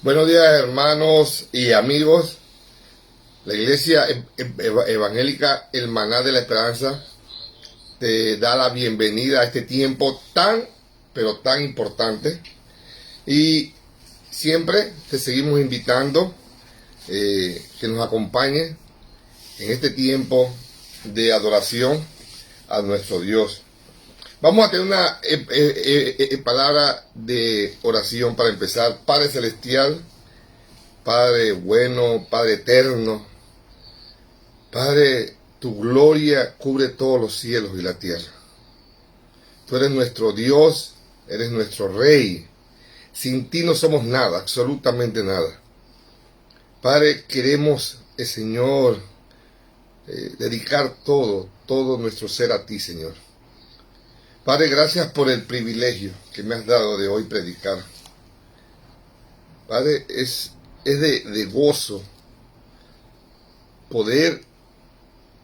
Buenos días, hermanos y amigos. La Iglesia Evangélica El Maná de la Esperanza te da la bienvenida a este tiempo pero tan importante. Y siempre te seguimos invitando que nos acompañes en este tiempo de adoración a nuestro Dios. Vamos a tener una palabra de oración para empezar. Padre Celestial, Padre bueno, Padre eterno, Padre, tu gloria cubre todos los cielos y la tierra. Tú eres nuestro Dios, eres nuestro Rey. Sin ti no somos nada, absolutamente nada. Padre, queremos, Señor, dedicar todo nuestro ser a ti, Señor. Padre, gracias por el privilegio que me has dado de hoy predicar. Padre, es de gozo poder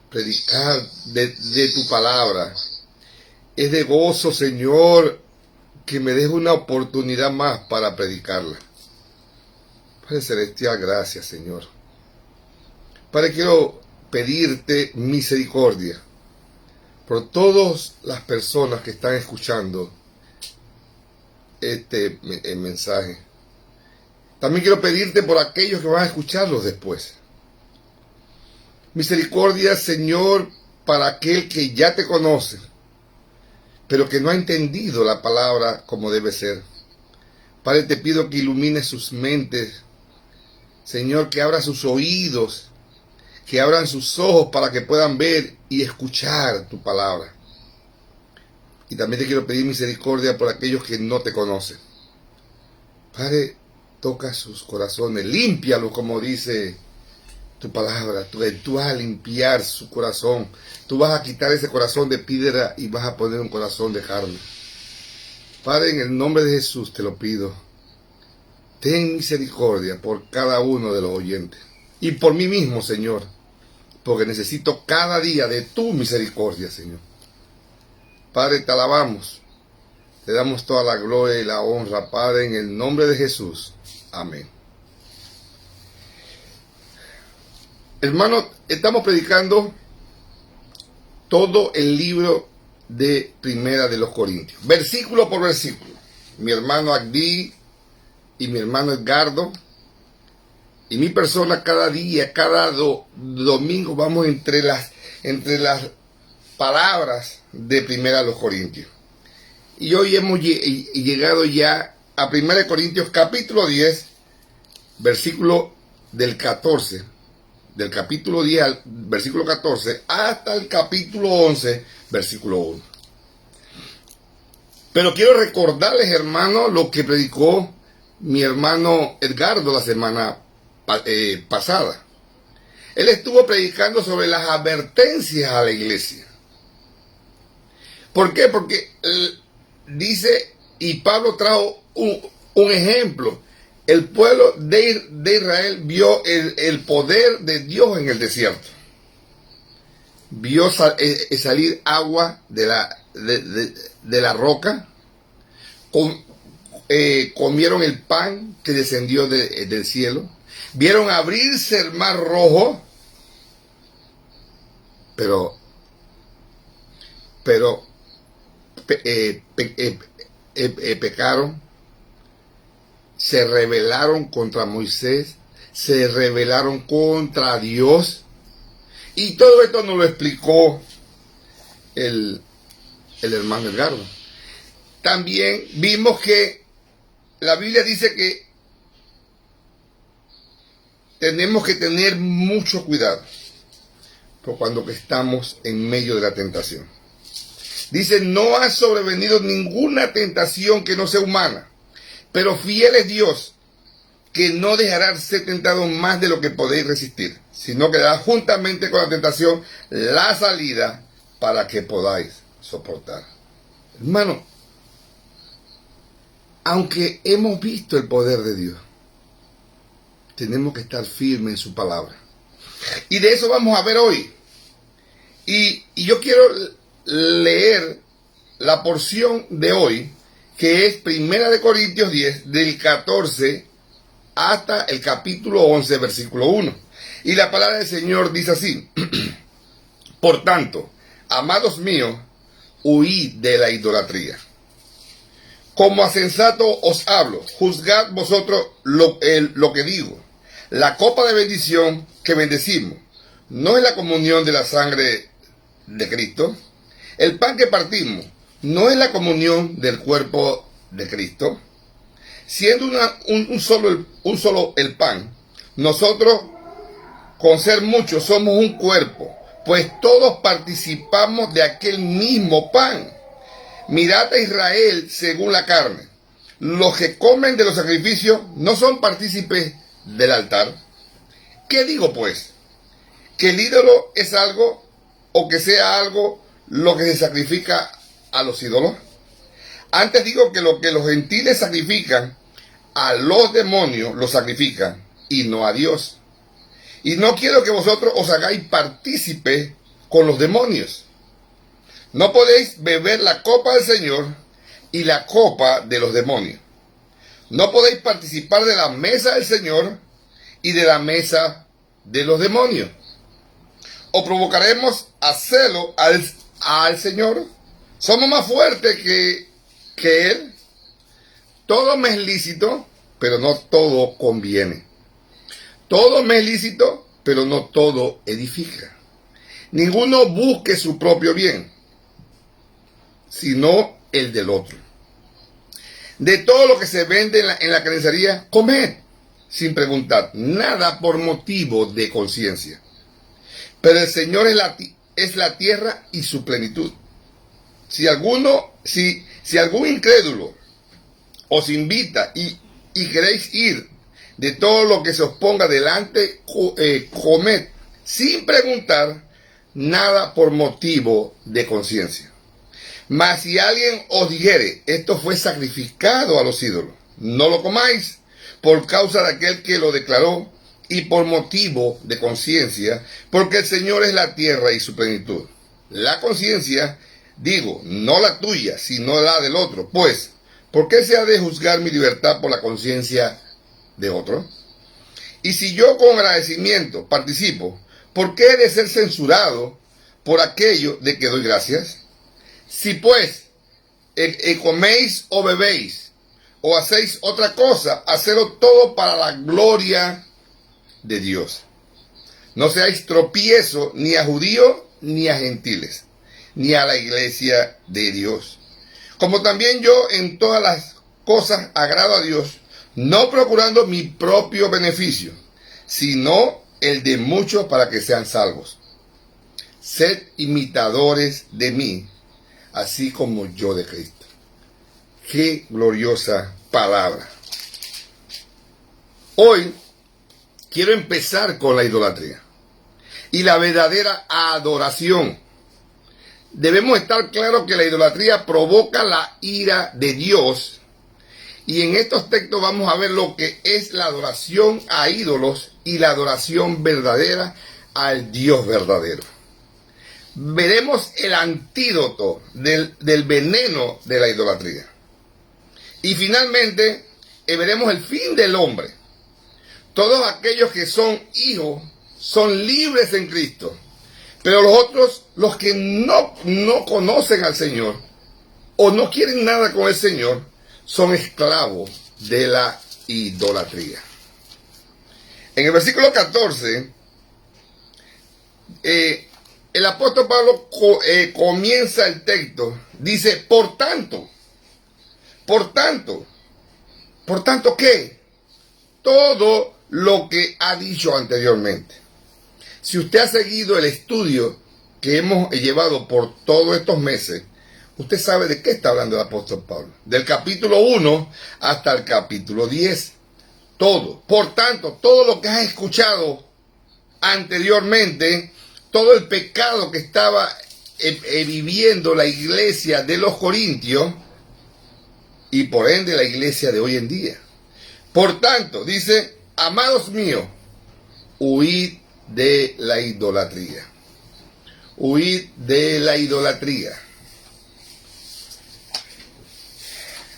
predicar de tu palabra. Es de gozo, Señor, que me des una oportunidad más para predicarla. Padre Celestial, gracias, Señor. Padre, quiero pedirte misericordia por todas las personas que están escuchando este mensaje. También quiero pedirte por aquellos que van a escucharlos después. Misericordia, Señor, para aquel que ya te conoce, pero que no ha entendido la palabra como debe ser. Padre, te pido que ilumines sus mentes, Señor, que abra sus oídos, que abran sus ojos para que puedan ver y escuchar tu palabra. Y también te quiero pedir misericordia por aquellos que no te conocen. Padre, toca sus corazones, límpialos, como dice tu palabra. Tú vas a limpiar su corazón. Tú vas a quitar ese corazón de piedra y vas a poner un corazón de carne. Padre, en el nombre de Jesús te lo pido. Ten misericordia por cada uno de los oyentes. Y por mí mismo, Señor. Porque necesito cada día de tu misericordia, Señor. Padre, te alabamos. Te damos toda la gloria y la honra, Padre, en el nombre de Jesús. Amén. Hermanos, estamos predicando todo el libro de Primera de los Corintios, versículo por versículo. Mi hermano Agdi y mi hermano Edgardo y mi persona cada día, cada domingo vamos entre las palabras de Primera de los Corintios. Y hoy hemos llegado ya a Primera de Corintios capítulo 10, versículo del 14. Del capítulo 10 al versículo 14 hasta el capítulo 11, versículo 1. Pero quiero recordarles, hermanos, lo que predicó mi hermano Edgardo la semana pasada. Él estuvo predicando sobre las advertencias a la iglesia. ¿Por qué? Porque dice, y Pablo trajo un ejemplo. El pueblo de Israel vio el poder de Dios en el desierto. Vio salir agua de la roca. Comieron el pan que descendió del cielo. Vieron abrirse el mar rojo. Pero pecaron. Se rebelaron contra Moisés, se rebelaron contra Dios. Y todo esto nos lo explicó el hermano Edgardo. También vimos que la Biblia dice que tenemos que tener mucho cuidado por cuando estamos en medio de la tentación. Dice, no ha sobrevenido ninguna tentación que no sea humana. Pero fiel es Dios, que no dejará ser tentado más de lo que podéis resistir, sino que dará juntamente con la tentación la salida para que podáis soportar. Hermano, aunque hemos visto el poder de Dios, tenemos que estar firmes en su palabra. Y de eso vamos a ver hoy. Y yo quiero leer la porción de hoy, que es Primera de Corintios 10, del 14 hasta el capítulo 11, versículo 1. Y la palabra del Señor dice así: por tanto, amados míos, huid de la idolatría. Como a sensato os hablo, juzgad vosotros lo que digo. La copa de bendición que bendecimos, ¿no es la comunión de la sangre de Cristo? El pan que partimos, ¿no es la comunión del cuerpo de Cristo? Siendo un solo el pan, nosotros, con ser muchos, somos un cuerpo, pues todos participamos de aquel mismo pan. Mirad a Israel según la carne. Los que comen de los sacrificios no son partícipes del altar. ¿Qué digo pues? ¿Que el ídolo es algo, o que sea algo lo que se sacrifica a los ídolos? Antes digo que lo que los gentiles sacrifican, a los demonios los sacrifican, y no a Dios. Y no quiero que vosotros os hagáis partícipes con los demonios. No podéis beber la copa del Señor y la copa de los demonios. No podéis participar de la mesa del Señor y de la mesa de los demonios. ¿O provocaremos a celo al Señor? ¿Somos más fuertes que Él? Todo me es lícito, pero no todo conviene. Todo me es lícito, pero no todo edifica. Ninguno busque su propio bien, sino el del otro. De todo lo que se vende en la carnicería, comed, sin preguntar nada por motivo de conciencia. Pero el Señor es la tierra y su plenitud. Si algún incrédulo os invita y queréis ir, de todo lo que se os ponga delante, comed, sin preguntar nada por motivo de conciencia. Mas si alguien os dijere, esto fue sacrificado a los ídolos, no lo comáis, por causa de aquel que lo declaró, y por motivo de conciencia, porque el Señor es la tierra y su plenitud. La conciencia, digo, no la tuya, sino la del otro. Pues, ¿por qué se ha de juzgar mi libertad por la conciencia de otro? Y si yo con agradecimiento participo, ¿por qué he de ser censurado por aquello de que doy gracias? Si pues coméis o bebéis o hacéis otra cosa, hacedlo todo para la gloria de Dios. No seáis tropiezo ni a judíos ni a gentiles, ni a la iglesia de Dios. Como también yo en todas las cosas agrado a Dios, no procurando mi propio beneficio, sino el de muchos para que sean salvos. Sed imitadores de mí, así como yo de Cristo. Qué gloriosa palabra. Hoy quiero empezar con la idolatría y la verdadera adoración. Debemos estar claros que la idolatría provoca la ira de Dios, y en estos textos vamos a ver lo que es la adoración a ídolos y la adoración verdadera al Dios verdadero. Veremos el antídoto del veneno de la idolatría. Y finalmente veremos el fin del hombre. Todos aquellos que son hijos son libres en Cristo. Pero los otros, los que no conocen al Señor o no quieren nada con el Señor, son esclavos de la idolatría. En el versículo 14, el apóstol Pablo comienza el texto, dice, por tanto, ¿qué? Todo lo que ha dicho anteriormente. Si usted ha seguido el estudio que hemos llevado por todos estos meses, usted sabe de qué está hablando el apóstol Pablo. Del capítulo 1 hasta el capítulo 10. Todo. Por tanto, todo lo que has escuchado anteriormente, todo el pecado que estaba viviendo la iglesia de los Corintios y por ende la iglesia de hoy en día. Por tanto, dice, amados míos, huid de la idolatría. Huid de la idolatría.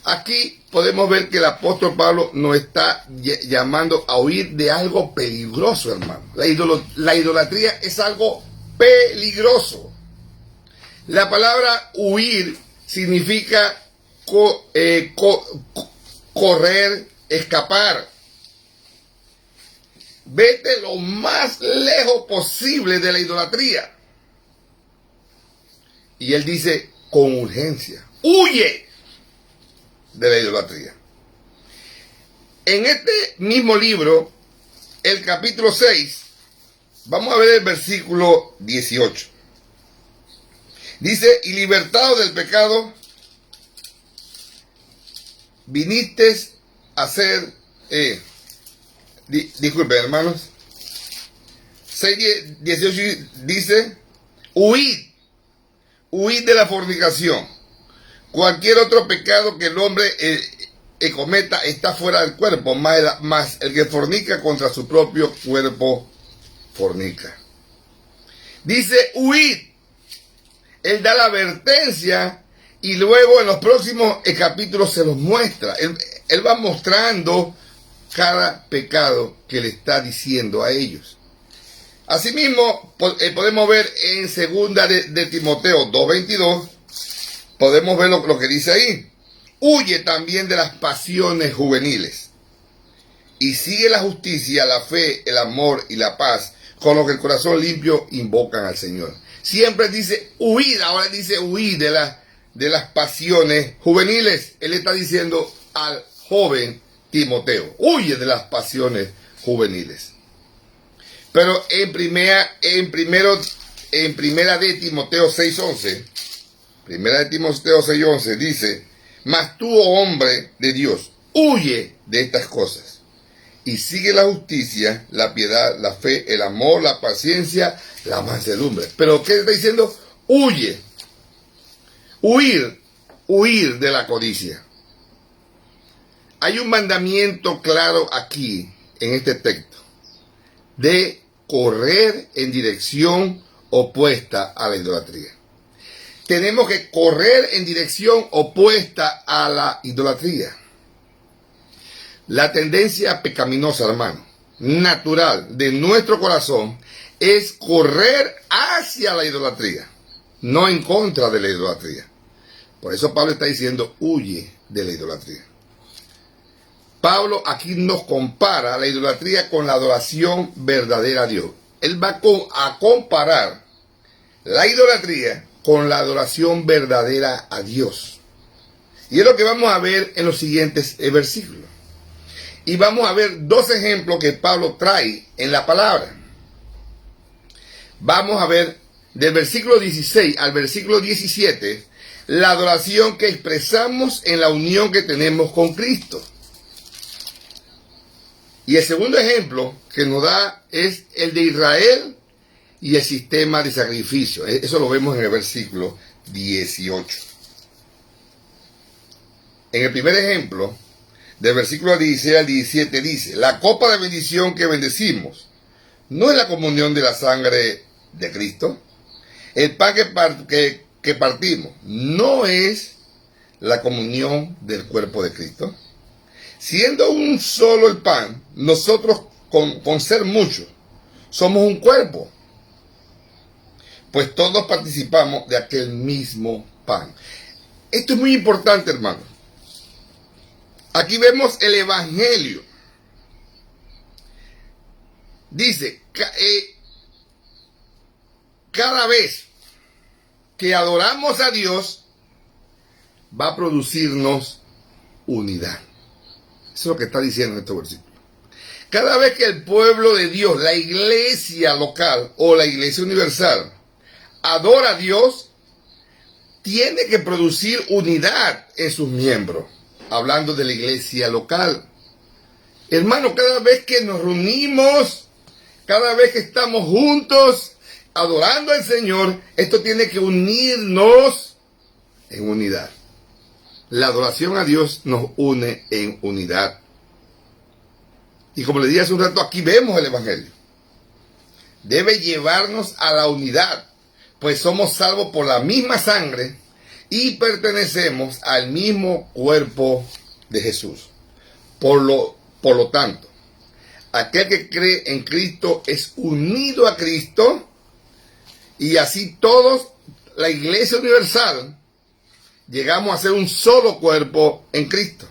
Aquí podemos ver que el apóstol Pablo nos está llamando a huir de algo peligroso, hermano. La idolatría es algo peligroso. La palabra huir significa correr, escapar. Vete lo más lejos posible de la idolatría. Y él dice con urgencia, huye de la idolatría. En este mismo libro, el capítulo 6, vamos a ver el versículo 18. Dice, y libertado del pecado, viniste a ser, disculpen hermanos, 6:18 dice, huid de la fornicación. Cualquier otro pecado que el hombre cometa está fuera del cuerpo, más el que fornica contra su propio cuerpo fornica. Dice huid. Él da la advertencia y luego en los próximos capítulos se los muestra. Él va mostrando cada pecado que le está diciendo a ellos. Asimismo, podemos ver en segunda de Timoteo 2:22, podemos ver lo que dice ahí. Huye también de las pasiones juveniles y sigue la justicia, la fe, el amor y la paz, con lo que el corazón limpio invocan al Señor. Siempre dice huir, ahora dice huir de las pasiones juveniles. Él está diciendo al joven Timoteo, huye de las pasiones juveniles. Pero en primera de Timoteo 6:11, primera de Timoteo 6:11 dice, mas tú, oh hombre de Dios, huye de estas cosas y sigue la justicia, la piedad, la fe, el amor, la paciencia, la mansedumbre. Pero ¿qué está diciendo? Huye. Huir de la codicia. Hay un mandamiento claro aquí, en este texto, de correr en dirección opuesta a la idolatría. Tenemos que correr en dirección opuesta a la idolatría. La tendencia pecaminosa, hermano, natural de nuestro corazón es correr hacia la idolatría, no en contra de la idolatría. Por eso Pablo está diciendo, huye de la idolatría. Pablo aquí nos compara la idolatría con la adoración verdadera a Dios. Él va a comparar la idolatría con la adoración verdadera a Dios. Y es lo que vamos a ver en los siguientes versículos. Y vamos a ver dos ejemplos que Pablo trae en la palabra. Vamos a ver del versículo 16 al versículo 17 la adoración que expresamos en la unión que tenemos con Cristo. Y el segundo ejemplo que nos da es el de Israel y el sistema de sacrificio. Eso lo vemos en el versículo 18. En el primer ejemplo, del versículo 16 al 17 dice, la copa de bendición que bendecimos no es la comunión de la sangre de Cristo. El pan que partimos no es la comunión del cuerpo de Cristo. Siendo un solo el pan, nosotros con ser muchos somos un cuerpo, pues todos participamos de aquel mismo pan. Esto es muy importante, hermano. Aquí vemos el evangelio. Dice, cada vez que adoramos a Dios, va a producirnos unidad. Eso es lo que está diciendo en este versículo. Cada vez que el pueblo de Dios, la iglesia local o la iglesia universal, adora a Dios, tiene que producir unidad en sus miembros. Hablando de la iglesia local. Hermano, cada vez que nos reunimos, cada vez que estamos juntos, adorando al Señor, esto tiene que unirnos en unidad. La adoración a Dios nos une en unidad. Y como le dije hace un rato, aquí vemos el evangelio. Debe llevarnos a la unidad, pues somos salvos por la misma sangre y pertenecemos al mismo cuerpo de Jesús. Por lo tanto, aquel que cree en Cristo es unido a Cristo, y así todos, la Iglesia Universal, llegamos a ser un solo cuerpo en Cristo.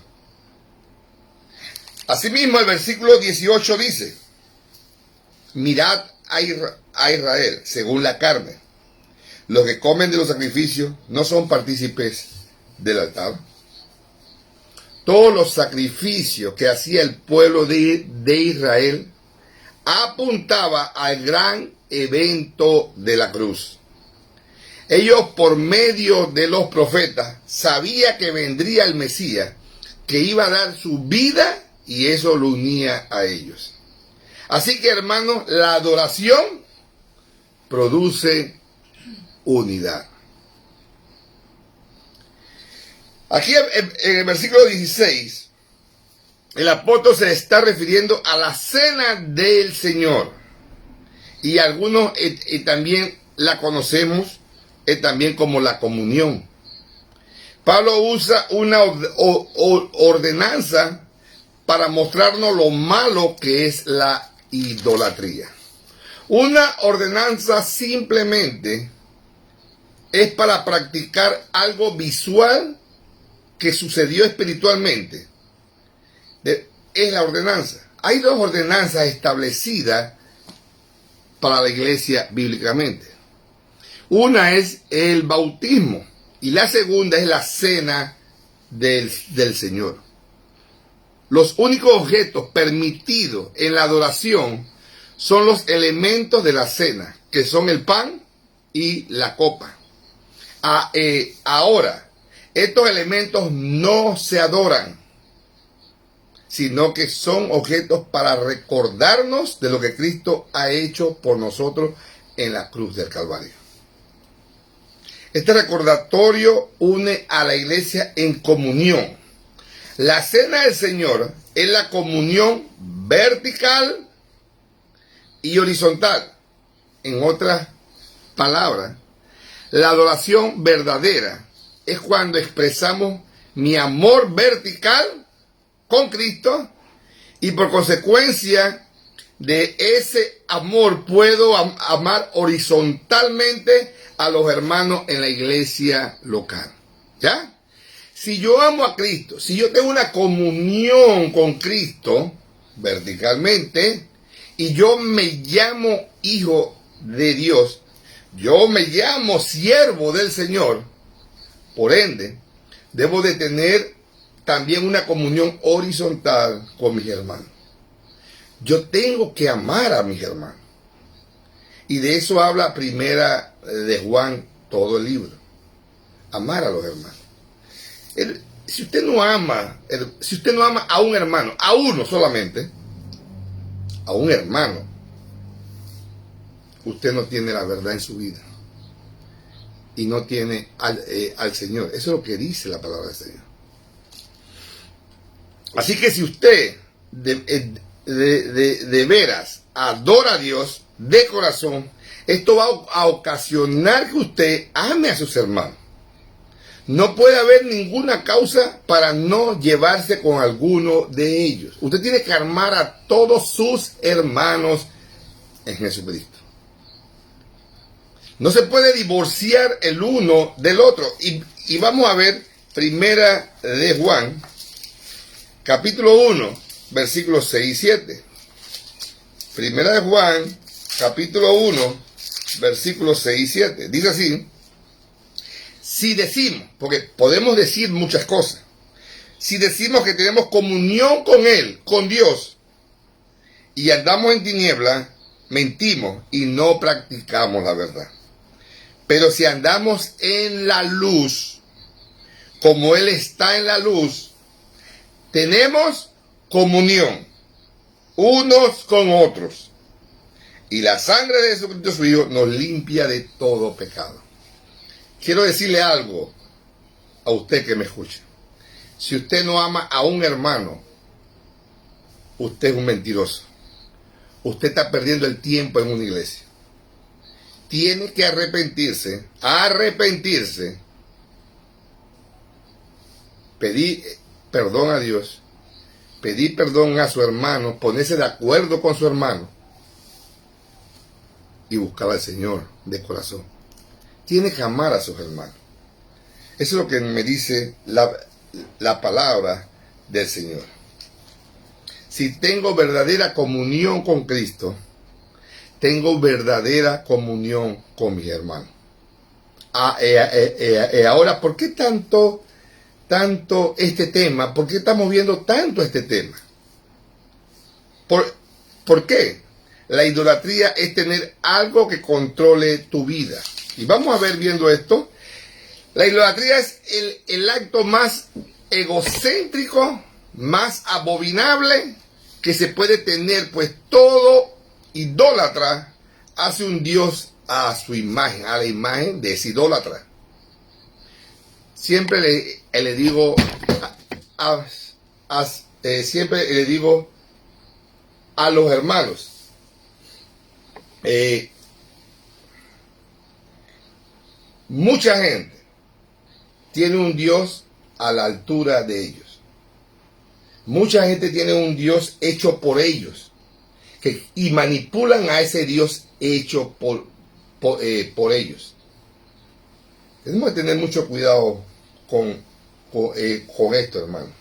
Asimismo, el versículo 18 dice: mirad a Israel según la carne. Los que comen de los sacrificios no son partícipes del altar. Todos los sacrificios que hacía el pueblo de Israel apuntaba al gran evento de la cruz. Ellos, por medio de los profetas, sabían que vendría el Mesías, que iba a dar su vida, y eso lo unía a ellos. Así que, hermanos, la adoración produce unidad. Aquí en el versículo 16, el apóstol se está refiriendo a la cena del Señor. Y algunos también la conocemos también como la comunión. Pablo usa una ordenanza para mostrarnos lo malo que es la idolatría. Una ordenanza simplemente es para practicar algo visual que sucedió espiritualmente. Es la ordenanza. Hay dos ordenanzas establecidas para la iglesia bíblicamente. Una es el bautismo y la segunda es la cena del Señor. Los únicos objetos permitidos en la adoración son los elementos de la cena, que son el pan y la copa. Ahora, estos elementos no se adoran, sino que son objetos para recordarnos de lo que Cristo ha hecho por nosotros en la cruz del Calvario. Este recordatorio une a la iglesia en comunión. La cena del Señor es la comunión vertical y horizontal. En otras palabras, la adoración verdadera es cuando expresamos mi amor vertical con Cristo, y por consecuencia de ese amor puedo amar horizontalmente a los hermanos en la iglesia local. ¿Ya? Si yo amo a Cristo, si yo tengo una comunión con Cristo verticalmente, y yo me llamo hijo de Dios, yo me llamo siervo del Señor, por ende, debo de tener también una comunión horizontal con mis hermanos. Yo tengo que amar a mis hermanos. Y de eso habla Primera de Juan, todo el libro. Amar a los hermanos. Si usted no ama a un hermano, a uno solamente, a un hermano, usted no tiene la verdad en su vida. Y no tiene al Señor. Eso es lo que dice la palabra del Señor. Así que si usted de veras adora a Dios de corazón, esto va a ocasionar que usted ame a sus hermanos. No puede haber ninguna causa para no llevarse con alguno de ellos. Usted tiene que amar a todos sus hermanos en Jesucristo. No se puede divorciar el uno del otro. Y vamos a ver Primera de Juan, capítulo 1, versículos 6 y 7. Primera de Juan, capítulo 1, versículos 6 y 7. Dice así: si decimos, porque podemos decir muchas cosas, si decimos que tenemos comunión con Él, con Dios, y andamos en tinieblas, mentimos y no practicamos la verdad. Pero si andamos en la luz, como Él está en la luz, tenemos comunión unos con otros. Y la sangre de Jesucristo su Hijo nos limpia de todo pecado. Quiero decirle algo a usted que me escucha. Si usted no ama a un hermano, usted es un mentiroso. Usted está perdiendo el tiempo en una iglesia. Tiene que arrepentirse pedir perdón a Dios, pedir perdón a su hermano, ponerse de acuerdo con su hermano y buscar al Señor de corazón. Tiene que amar a sus hermanos. Eso es lo que me dice la palabra del Señor. Si tengo verdadera comunión con Cristo, tengo verdadera comunión con mis hermanos. Ahora, ¿por qué tanto este tema? ¿Por qué estamos viendo tanto este tema? ¿Por qué? La idolatría es tener algo que controle tu vida. Y vamos a ver viendo esto. La idolatría es el acto más egocéntrico, más abominable que se puede tener, pues todo idólatra hace un Dios a su imagen, a la imagen de ese idólatra. Siempre le digo siempre le digo a los hermanos, mucha gente tiene un Dios a la altura de ellos. Mucha gente tiene un Dios hecho por ellos y manipulan a ese Dios hecho por ellos. Tenemos que tener mucho cuidado con esto, hermano.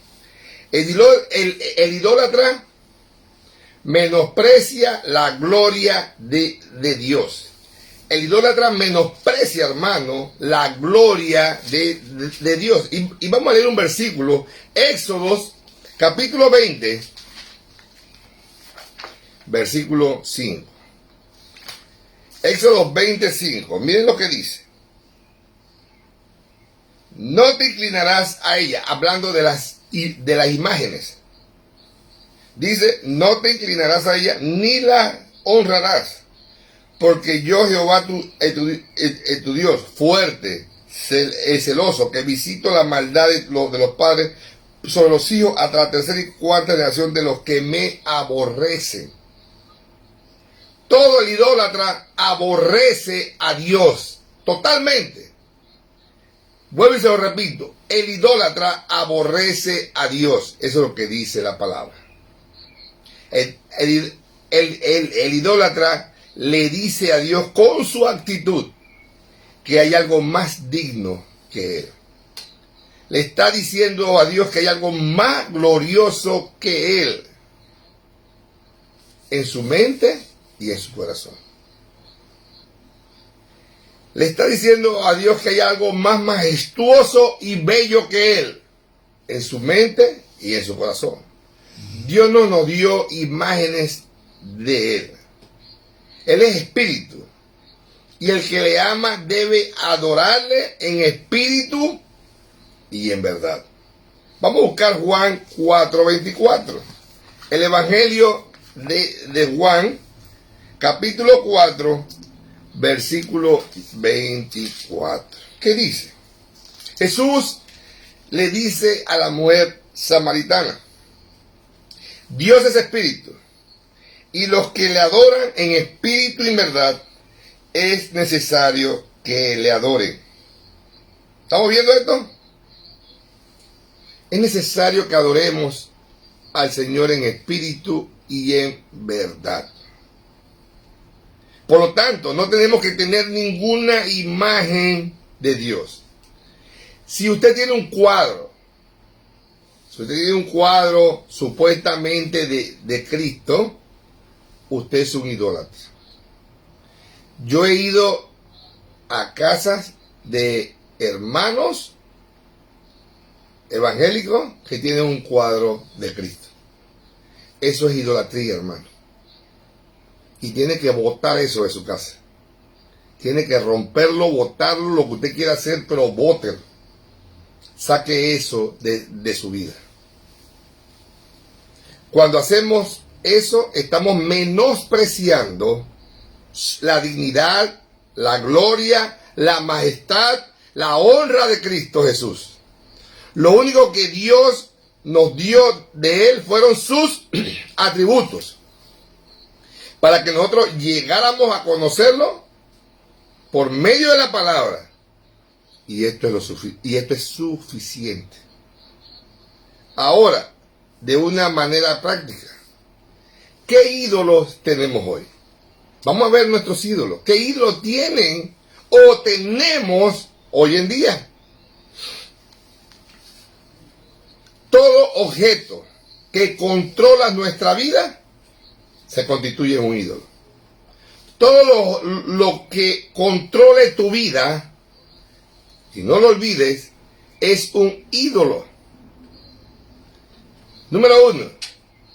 El idólatra menosprecia la gloria de Dios. El idólatra menosprecia, hermano, la gloria de Dios. Y vamos a leer un versículo, Éxodo capítulo 20, versículo 5. Éxodo 25, miren lo que dice. No te inclinarás a ella, hablando de las imágenes. Dice, no te inclinarás a ella, ni la honrarás. Porque yo, Jehová, tu Dios, fuerte, celoso, que visito la maldad de los padres sobre los hijos hasta la tercera y cuarta generación de los que me aborrecen. Todo el idólatra aborrece a Dios totalmente. Vuelvo y se lo repito, el idólatra aborrece a Dios. Eso es lo que dice la palabra. El idólatra le dice a Dios con su actitud que hay algo más digno que él. Le está diciendo a Dios que hay algo más glorioso que él en su mente y en su corazón. Le está diciendo a Dios que hay algo más majestuoso y bello que él en su mente y en su corazón. Dios no nos dio imágenes de él. Él es espíritu. Y el que le ama debe adorarle en espíritu y en verdad. Vamos a buscar Juan 4:24. El Evangelio de Juan, capítulo 4, versículo 24. ¿Qué dice? Jesús le dice a la mujer samaritana: Dios es espíritu, y los que le adoran en espíritu y en verdad es necesario que le adoren. ¿Estamos viendo esto? Es necesario que adoremos al Señor en espíritu y en verdad. Por lo tanto, no tenemos que tener ninguna imagen de Dios. Si usted tiene un cuadro, supuestamente de Cristo, usted es un idólatra. Yo he ido a casas de hermanos evangélicos que tienen un cuadro de Cristo. Eso es idolatría, hermano. Y tiene que botar eso de su casa. Tiene que romperlo, botarlo, lo que usted quiera hacer, pero bótelo. Saque eso de su vida. Cuando hacemos eso, estamos menospreciando la dignidad, la gloria, la majestad, la honra de Cristo Jesús. Lo único que Dios nos dio de Él fueron sus atributos, para que nosotros llegáramos a conocerlo por medio de la palabra. Y esto es suficiente. Ahora, de una manera práctica, ¿qué ídolos tenemos hoy? Vamos a ver nuestros ídolos. ¿Qué ídolos tienen o tenemos hoy en día? Todo objeto que controla nuestra vida se constituye en un ídolo. Todo lo que controle tu vida, y no lo olvides, es un ídolo. Número 1.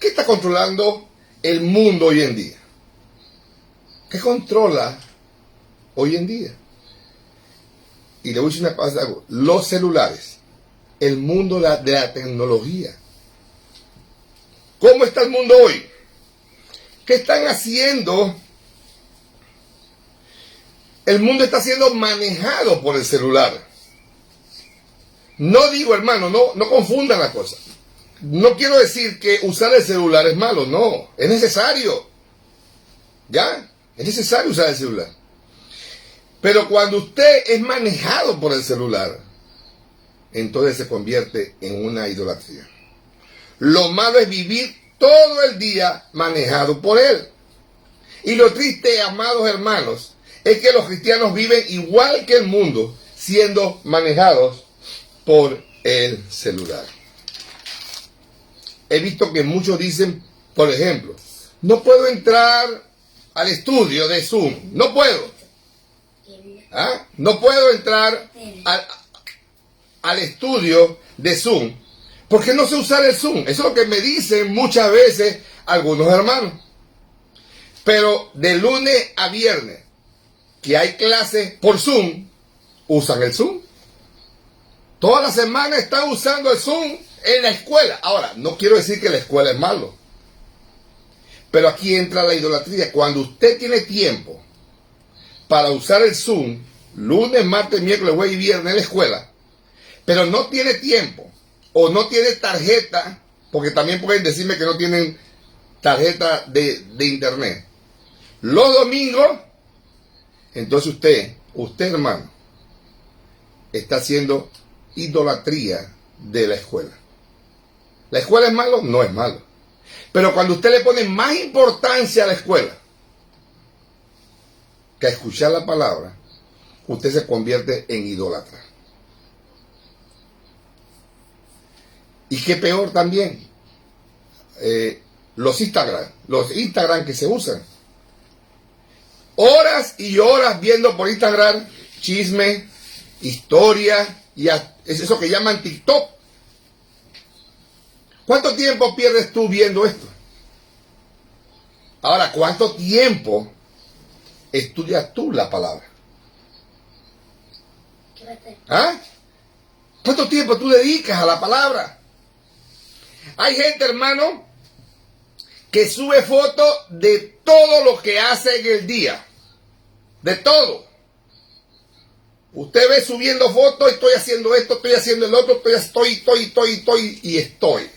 ¿Qué está controlando el mundo hoy en día? ¿Qué controla hoy en día? Y le voy a decir una cosa, los celulares, el mundo de la tecnología. ¿Cómo está el mundo hoy? ¿Qué están haciendo? El mundo está siendo manejado por el celular. No digo, hermano, no confundan la cosa. No quiero decir que usar el celular es malo, no. Es necesario. ¿Ya? Es necesario usar el celular. Pero cuando usted es manejado por el celular, entonces se convierte en una idolatría. Lo malo es vivir todo el día manejado por él. Y lo triste, amados hermanos, es que los cristianos viven igual que el mundo, siendo manejados por el celular. He visto que muchos dicen, por ejemplo, no puedo entrar al estudio de Zoom. No puedo. ¿Ah? No puedo entrar al estudio de Zoom porque no sé usar el Zoom. Eso es lo que me dicen muchas veces algunos hermanos. Pero de lunes a viernes que hay clases por Zoom, usan el Zoom. Toda la semana están usando el Zoom en la escuela. Ahora, no quiero decir que la escuela es malo, pero aquí entra la idolatría. Cuando usted tiene tiempo para usar el Zoom, lunes, martes, miércoles, jueves y viernes en la escuela, pero no tiene tiempo o no tiene tarjeta, porque también pueden decirme que no tienen tarjeta de internet, los domingos, entonces usted hermano, está haciendo idolatría de la escuela. ¿La escuela es malo? No es malo. Pero cuando usted le pone más importancia a la escuela que a escuchar la palabra, usted se convierte en idólatra. Y qué peor también, los Instagram que se usan. Horas y horas viendo por Instagram chisme, historia, y es eso que llaman TikTok. ¿Cuánto tiempo pierdes tú viendo esto? Ahora, ¿cuánto tiempo estudias tú la palabra? ¿Ah? ¿Cuánto tiempo tú dedicas a la palabra? Hay gente, hermano, que sube fotos de todo lo que hace en el día. De todo. Usted ve subiendo fotos, estoy haciendo esto, estoy haciendo el otro, estoy y estoy.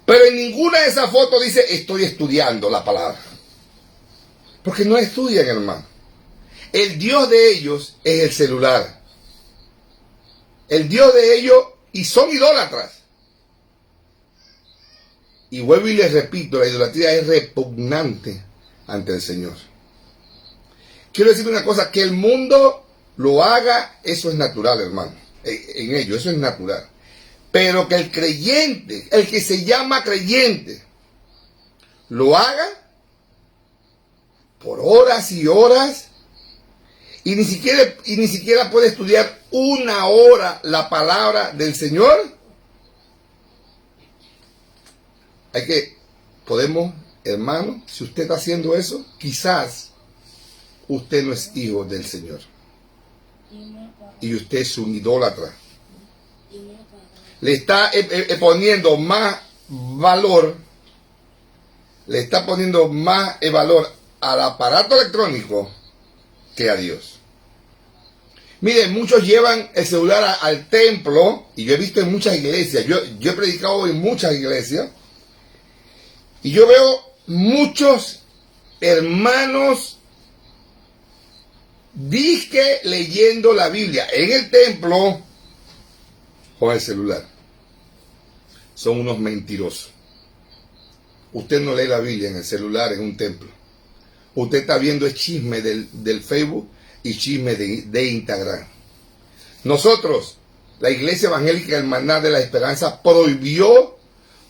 Pero en ninguna de esas fotos dice, estoy estudiando la palabra. Porque no estudian, hermano. El Dios de ellos es el celular. El Dios de ellos, y son idólatras. Y vuelvo y les repito, la idolatría es repugnante ante el Señor. Quiero decir una cosa, que el mundo lo haga, eso es natural, hermano. En ello, eso es natural. Pero que el creyente, el que se llama creyente, lo haga por horas y horas, y ni siquiera puede estudiar una hora la palabra del Señor. Podemos, hermano, si usted está haciendo eso, quizás usted no es hijo del Señor. Y usted es un idólatra. Le está poniendo más valor, al aparato electrónico que a Dios. Miren, muchos llevan el celular al templo, y yo he visto en muchas iglesias, yo he predicado en muchas iglesias, y yo veo muchos hermanos disque leyendo la Biblia en el templo con el celular. son unos mentirosos. Usted no lee la Biblia en el celular, en un templo. Usted está viendo el chisme del Facebook y chisme de Instagram. Nosotros, la Iglesia Evangélica del Maná de la Esperanza, prohibió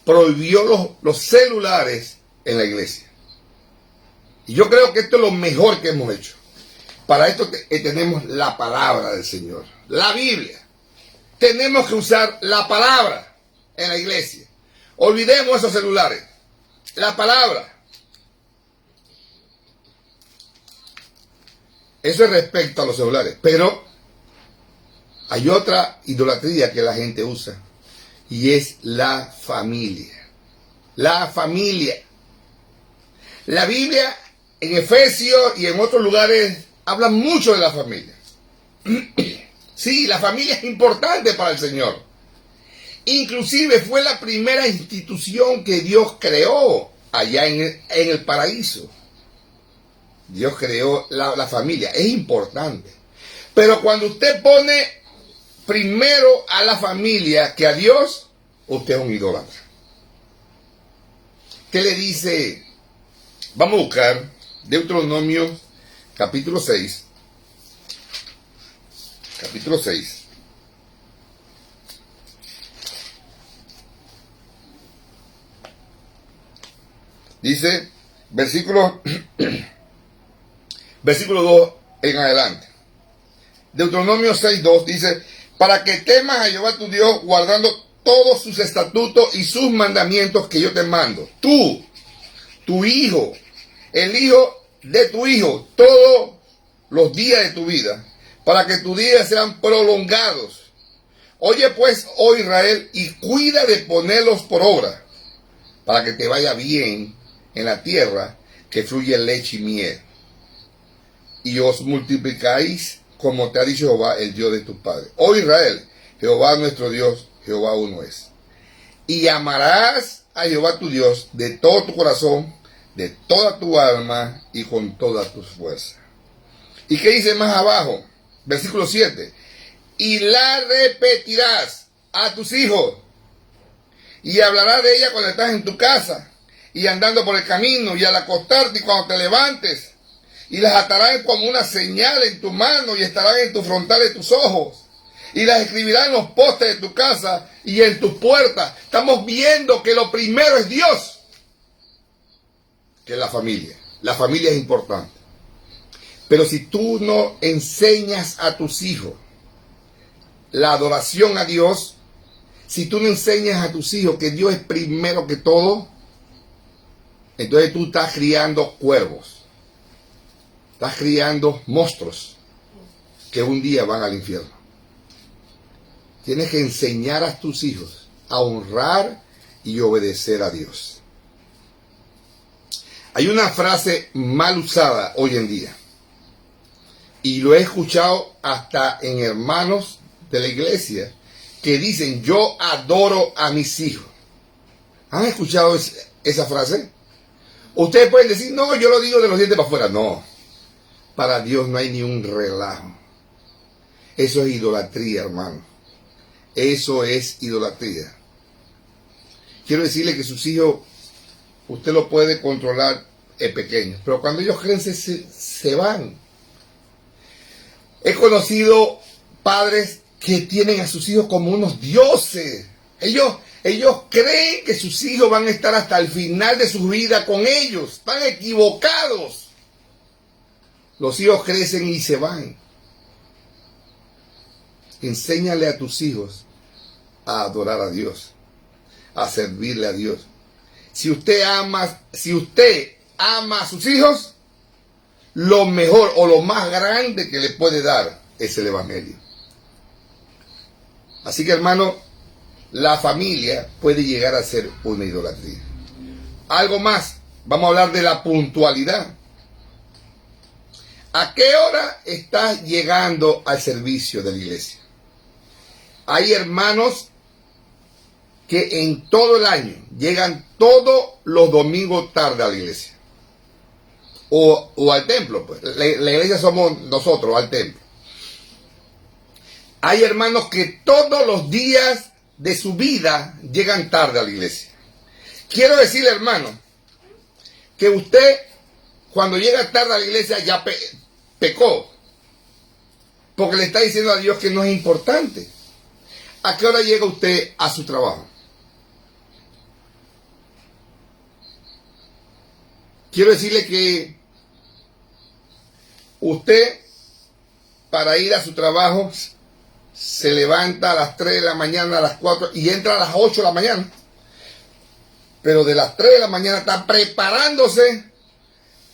los celulares en la iglesia. Y yo creo que esto es lo mejor que hemos hecho. Para esto tenemos la palabra del Señor, la Biblia. Tenemos que usar la palabra en la iglesia. Olvidemos esos celulares. La palabra. Eso es respecto a los celulares. Pero hay otra idolatría que la gente usa. Y es la familia. La familia. La Biblia en Efesios y en otros lugares habla mucho de la familia. Sí, la familia es importante para el Señor. Inclusive fue la primera institución que Dios creó allá en el paraíso. Dios creó la familia. Es importante. Pero cuando usted pone primero a la familia que a Dios, usted es un idólatra. ¿Qué le dice? Vamos a buscar Deuteronomio capítulo 6. Capítulo 6. Dice, versículo 2 en adelante. Deuteronomio 6:2 dice, para que temas a Jehová tu Dios, guardando todos sus estatutos y sus mandamientos que yo te mando. Tú, tu hijo, el hijo de tu hijo, todos los días de tu vida, para que tus días sean prolongados. Oye pues, oh Israel, y cuida de ponerlos por obra, para que te vaya bien en la tierra que fluye leche y miel. Y os multiplicáis como te ha dicho Jehová, el Dios de tus padres. Oh Israel, Jehová nuestro Dios, Jehová uno es. Y amarás a Jehová tu Dios de todo tu corazón, de toda tu alma y con todas tus fuerzas. ¿Y qué dice más abajo? Versículo 7. Y la repetirás a tus hijos, y hablarás de ella cuando estás en tu casa, y andando por el camino, y al acostarte y cuando te levantes, y las atarán como una señal en tu mano, y estarán en tu frontal de tus ojos, y las escribirán en los postes de tu casa y en tus puertas. Estamos viendo que lo primero es Dios, que es la familia. La familia es importante. Pero si tú no enseñas a tus hijos la adoración a Dios, si tú no enseñas a tus hijos que Dios es primero que todo, entonces tú estás criando cuervos. Estás criando monstruos que un día van al infierno. Tienes que enseñar a tus hijos a honrar y obedecer a Dios. Hay una frase mal usada hoy en día, y lo he escuchado hasta en hermanos de la iglesia que dicen, yo adoro a mis hijos. ¿Han escuchado esa frase? Ustedes pueden decir, no, yo lo digo de los dientes para afuera. No. Para Dios no hay ni un relajo. Eso es idolatría, hermano. Eso es idolatría. Quiero decirle que sus hijos, usted lo puede controlar pequeños, pero cuando ellos crecen se van. He conocido padres que tienen a sus hijos como unos dioses. Ellos creen que sus hijos van a estar hasta el final de su vida con ellos. Están equivocados. Los hijos crecen y se van. Enséñale a tus hijos a adorar a Dios, a servirle a Dios. Si usted ama a sus hijos, lo mejor o lo más grande que le puede dar es el Evangelio. Así que, hermano, la familia puede llegar a ser una idolatría. Algo más, vamos a hablar de la puntualidad. ¿A qué hora estás llegando al servicio de la iglesia? Hay hermanos que en todo el año llegan todos los domingos tarde a la iglesia. O al templo, pues. La iglesia somos nosotros, al templo. Hay hermanos que todos los días de su vida llegan tarde a la iglesia. Quiero decirle, hermano, que usted cuando llega tarde a la iglesia ya pecó. Porque le está diciendo a Dios que no es importante. ¿A qué hora llega usted a su trabajo? Quiero decirle que usted, para ir a su trabajo, se levanta a las 3 de la mañana, a las 4 y entra a las 8 de la mañana. Pero de las 3 de la mañana está preparándose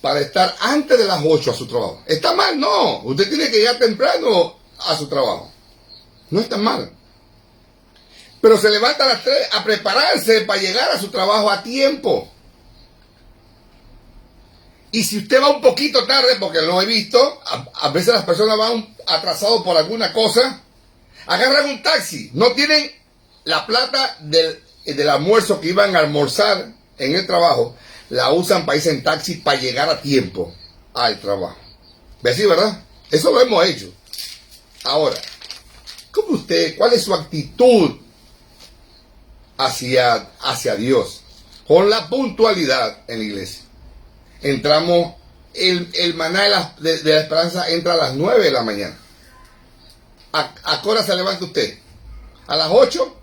para estar antes de las 8 a su trabajo. ¿Está mal? No. Usted tiene que llegar temprano a su trabajo. No está mal. Pero se levanta a las 3 a prepararse para llegar a su trabajo a tiempo. Y si usted va un poquito tarde, porque lo he visto, a veces las personas van atrasados por alguna cosa, agarran un taxi, no tienen la plata del almuerzo que iban a almorzar en el trabajo, la usan para irse en taxi para llegar a tiempo al trabajo. ¿Ves así, verdad? Eso lo hemos hecho. Ahora, ¿cuál es su actitud hacia Dios? Con la puntualidad en la iglesia. Entramos, el maná de la esperanza entra a las 9 de la mañana. ¿A qué hora se levanta usted? ¿A las 8?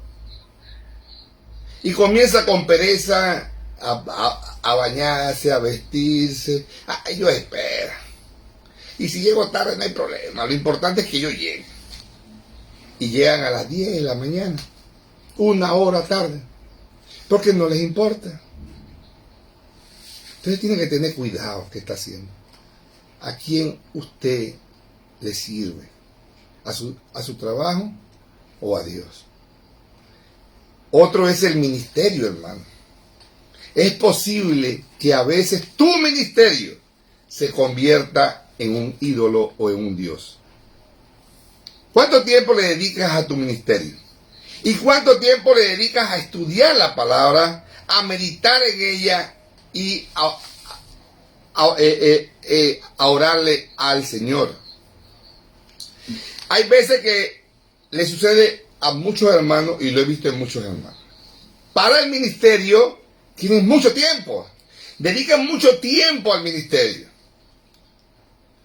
Y comienza con pereza a bañarse, a vestirse. Yo espero. Y si llego tarde no hay problema. Lo importante es que yo llegue. Y llegan a las 10 de la mañana. 1 hora tarde. Porque no les importa. Entonces tiene que tener cuidado qué está haciendo. ¿A quién usted le sirve? ¿A su trabajo o a Dios? Otro es el ministerio, hermano. Es posible que a veces tu ministerio se convierta en un ídolo o en un Dios. ¿Cuánto tiempo le dedicas a tu ministerio? ¿Y cuánto tiempo le dedicas a estudiar la palabra, a meditar en ella y a orarle al Señor? Hay veces que le sucede a muchos hermanos, y lo he visto en muchos hermanos. Para el ministerio tienen mucho tiempo, dedican mucho tiempo al ministerio,